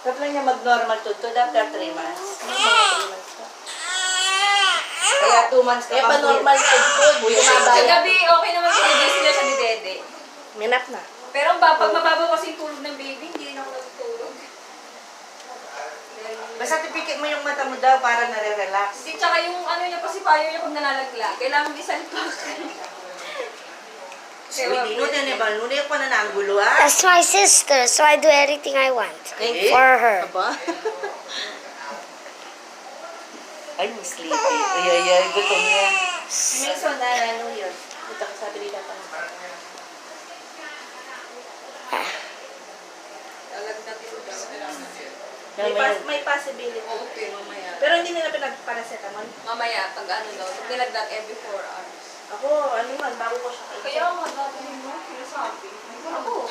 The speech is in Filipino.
Dapat lang niya mag-normal to after 3 months. Kaya 2 months ka Kaya pa normal food. Sa gabi, okay naman sila siya ni Dede. Minap na. Pero pag mababaw kasi yung tulog ng baby, hindi rin ako natutulog. Basta tipikit mo yung mata mo daw para nare-relax. Hindi, tsaka yung ano niya, pasipayo niya pag nalalaglag. Kailangan isalpak. Sweetie, no din ba? No din ko na naanggulo, ah. That's my sister, so I do everything I want Eh? for her. Aba? Ay, mo sleepy. Ay, gutom niya. Mason na ano yun. Ito ka sabi nila pa. Lalagdag ito May possibility. Okay, mamaya. Pero hindi nila pinag-paracetamol. Mamaya, pag ano daw, pag nilagdag every 4 hours. Ako, ano man, bago ko siya Kaya nga, dati mo, sinasabi. Ako,